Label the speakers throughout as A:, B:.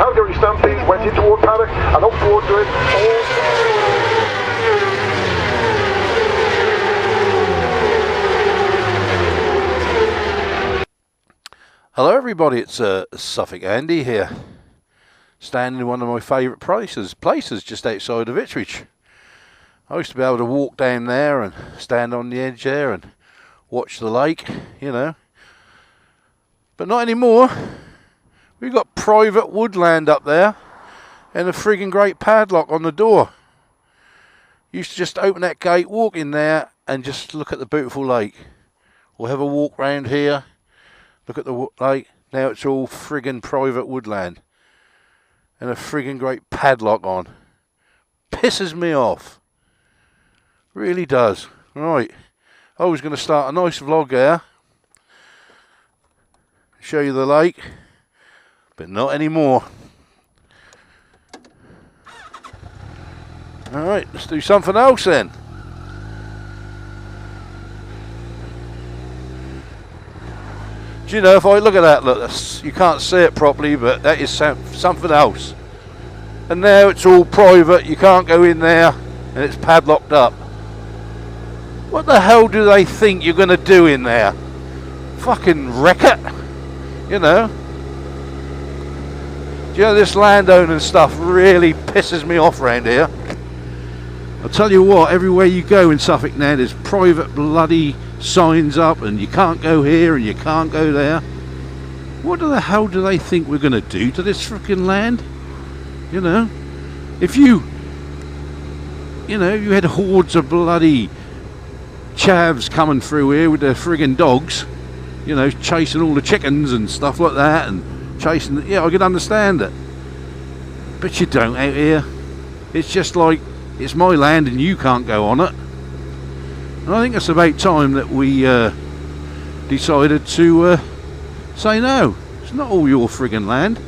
A: Calgary Stampede went into Ward paddock and up towards it.
B: Hello everybody, it's Suffolk Andy here, standing in one of my favourite places just outside of Ipswich. I used to be able to walk down there and stand on the edge there and watch the lake, you know. But not anymore. We've got private woodland up there and a friggin' great padlock on the door. Used to just open that gate, walk in there and just look at the beautiful lake. Or have a walk round here, look at the lake. Now it's all friggin' private woodland. And a friggin' great padlock on. Pisses me off. Really does. Right. I was going to start a nice vlog there. Show you the lake. But not anymore. Alright, let's do something else then. Do you know, if I look at that, look, you can't see it properly, but that is something else. And now it's all private, you can't go in there, and it's padlocked up. What the hell do they think you're going to do in there? Fucking wreck it, you know? Do you know, this landowner stuff really pisses me off around here. I'll tell you what, everywhere you go in Suffolk now, there's private bloody signs up, and you can't go here and you can't go there. What the hell do they think we're going to do to this freaking land? You know, if you had hordes of bloody chavs coming through here with their friggin' dogs, you know, chasing all the chickens and stuff like that, and chasing, yeah, I could understand it. But you don't out here. It's just like, it's my land and you can't go on it. And I think it's about time that we decided to say no. It's not all your friggin' land.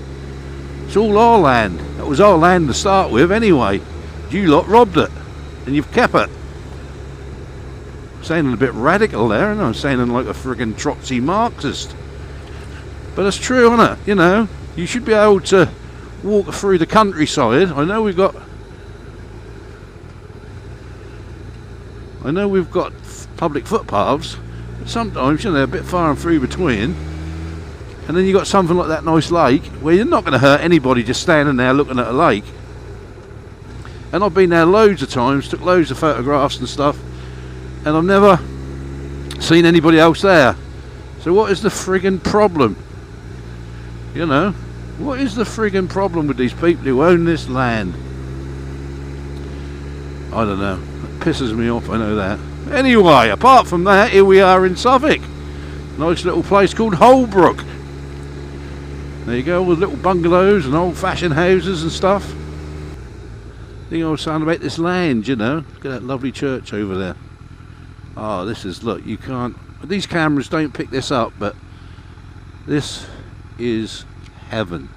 B: It's all our land. It was our land to start with anyway. You lot robbed it and you've kept it. I'm sounding a bit radical there, and I'm sounding like a friggin' Trotsy Marxist. But it's true, isn't it? You know, you should be able to walk through the countryside. I know we've got public footpaths, but sometimes, you know, they're a bit far and few between. And then you got something like that nice lake where you're not going to hurt anybody just standing there looking at a lake. And I've been there loads of times, took loads of photographs and stuff, and I've never seen anybody else there. So what is the friggin' problem? You know, what is the friggin' problem with these people who own this land? I don't know. It pisses me off, I know that. Anyway, apart from that, here we are in Suffolk. Nice little place called Holbrook. There you go, with little bungalows and old-fashioned houses and stuff. I think I was saying about this land, you know. Look at that lovely church over there. Oh, this is, look, you can't, these cameras don't pick this up, but this is heaven.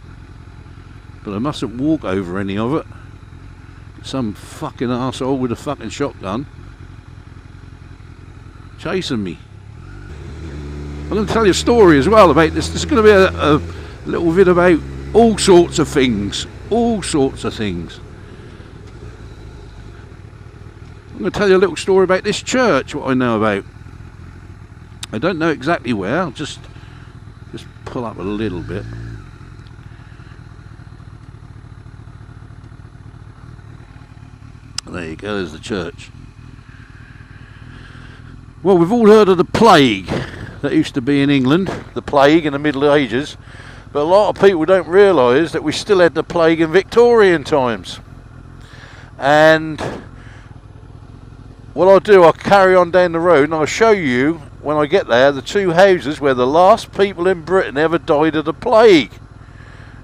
B: But I mustn't walk over any of it. Some fucking arsehole with a fucking shotgun chasing me. I'm going to tell you a story as well about this. This is going to be a little bit about all sorts of things. All sorts of things. I'm going to tell you a little story about this church, what I know about. I don't know exactly where. I'll just pull up a little bit. There you go, there's the church. Well, we've all heard of the plague that used to be in England, the plague in the Middle Ages, but a lot of people don't realise that we still had the plague in Victorian times. And what I'll do, I'll carry on down the road and I'll show you, when I get there, the two houses where the last people in Britain ever died of the plague.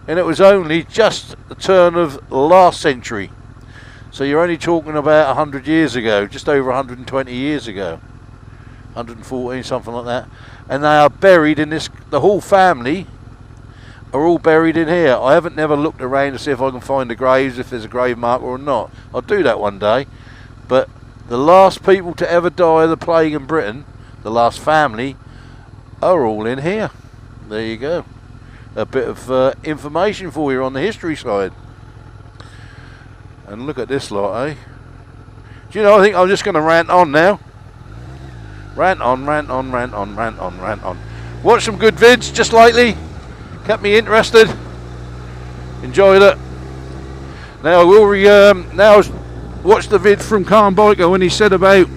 B: And it was only just the turn of the last century. So you're only talking about 100 years ago, just over 120 years ago. 114, something like that. And they are buried in this, the whole family are all buried in here. I haven't never looked around to see if I can find the graves, if there's a grave marker or not. I'll do that one day. But the last people to ever die of the plague in Britain, the last family, are all in here. There you go. a bit of information for you on the history side. And look at this lot, eh? Do you know, I think I'm just going to rant on now. Rant on, rant on, rant on, rant on, rant on. Watched some good vids just lately. Kept me interested. Enjoyed it. Now I will now watch the vid from Calm Biker when he said about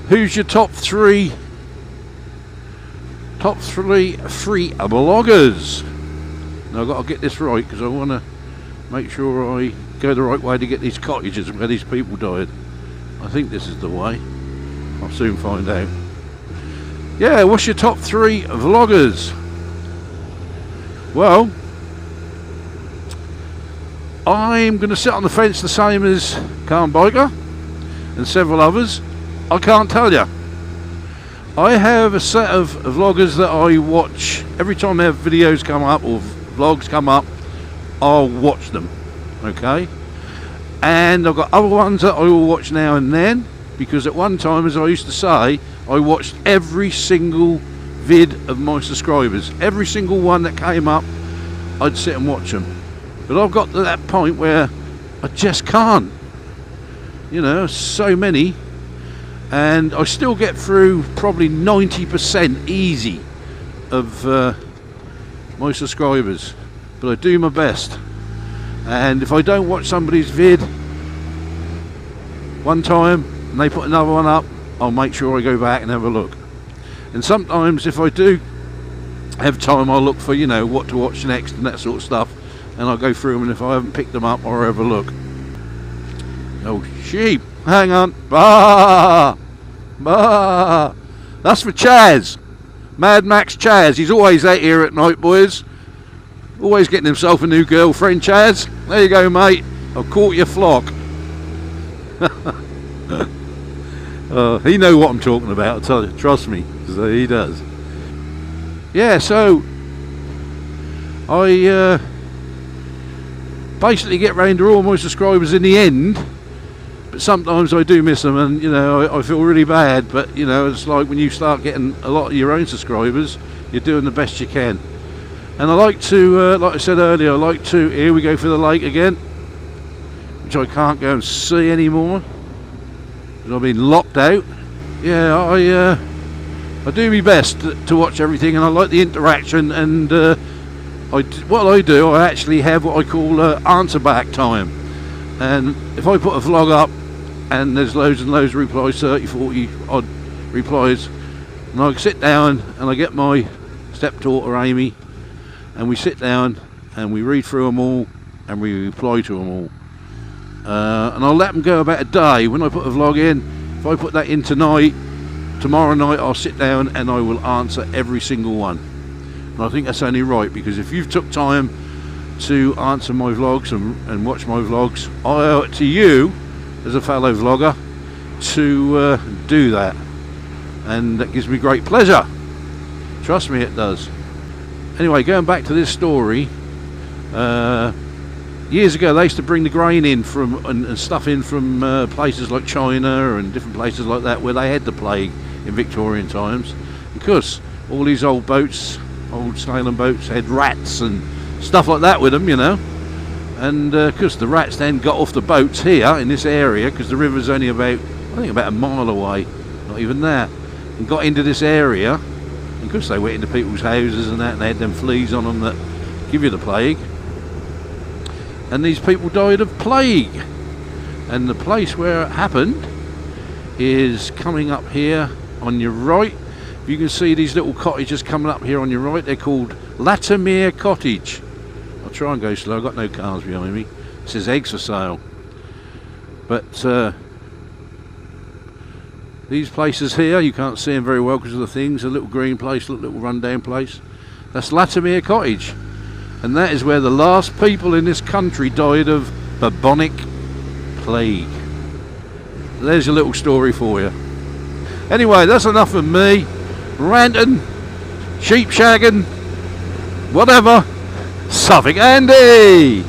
B: who's your top three bloggers. Now I've got to get this right because I want to make sure I go the right way to get these cottages where these people died. I think this is the way. I'll soon find out. Yeah, what's your top 3 vloggers? Well, I'm going to sit on the fence the same as Calm Biker and several others. I can't tell you. I have a set of vloggers that I watch every time their videos come up or vlogs come up. I'll watch them, okay? And I've got other ones that I will watch now and then, because at one time, as I used to say, I watched every single vid of my subscribers. Every single one that came up, I'd sit and watch them. But I've got to that point where I just can't. You know, so many. And I still get through probably 90% easy of my subscribers. But I do my best. And if I don't watch somebody's vid one time and they put another one up, I'll make sure I go back and have a look. And sometimes if I do have time, I'll look for, you know, what to watch next and that sort of stuff, and I'll go through them, and if I haven't picked them up, I'll have a look. Oh, sheep, hang on. Bah! Bah! That's for Chaz. Mad Max Chaz. He's always out here at night, boys. Always getting himself a new girlfriend, Chaz. There you go, mate. I've caught your flock. He knows what I'm talking about, I tell you, trust me, so he does. Yeah, so I basically get round to all my subscribers in the end, but sometimes I do miss them, and you know, I feel really bad, but you know, it's like when you start getting a lot of your own subscribers, you're doing the best you can. And I like to, like I said earlier, I like to, here we go for the lake again, which I can't go and see anymore. I've been locked out. Yeah, I do my best to watch everything, and I like the interaction. And what I do, I actually have what I call answer back time. And if I put a vlog up and there's loads and loads of replies, 30, 40 odd replies, and I sit down and I get my stepdaughter Amy, and we sit down and we read through them all and we reply to them all. And I'll let them go about a day. When I put a vlog in, if I put that in tonight, tomorrow night I'll sit down and I will answer every single one. And I think that's only right, because if you've took time to answer my vlogs and watch my vlogs, I owe it to you as a fellow vlogger to do that, and that gives me great pleasure. Trust me, it does. Anyway, going back to this story, years ago they used to bring the grain in from and stuff in from places like China and different places like that, where they had the plague in Victorian times, because all these old boats, old sailing boats, had rats and stuff like that with them, you know. And because the rats then got off the boats here in this area, because the river's only about, I think, about a mile away, not even that, and got into this area, and because they went into people's houses and that, and they had them fleas on them that give you the plague. And these people died of plague. And the place where it happened is coming up here on your right. You can see these little cottages coming up here on your right. They're called Latimer Cottage. I'll try and go slow. I've got no cars behind me. It says eggs for sale. But these places here, you can't see them very well because of the things. A little green place, a little rundown place. That's Latimer Cottage. And that is where the last people in this country died of bubonic plague. There's your little story for you. Anyway, that's enough of me ranting, sheep shagging, whatever. Suffolk Andy!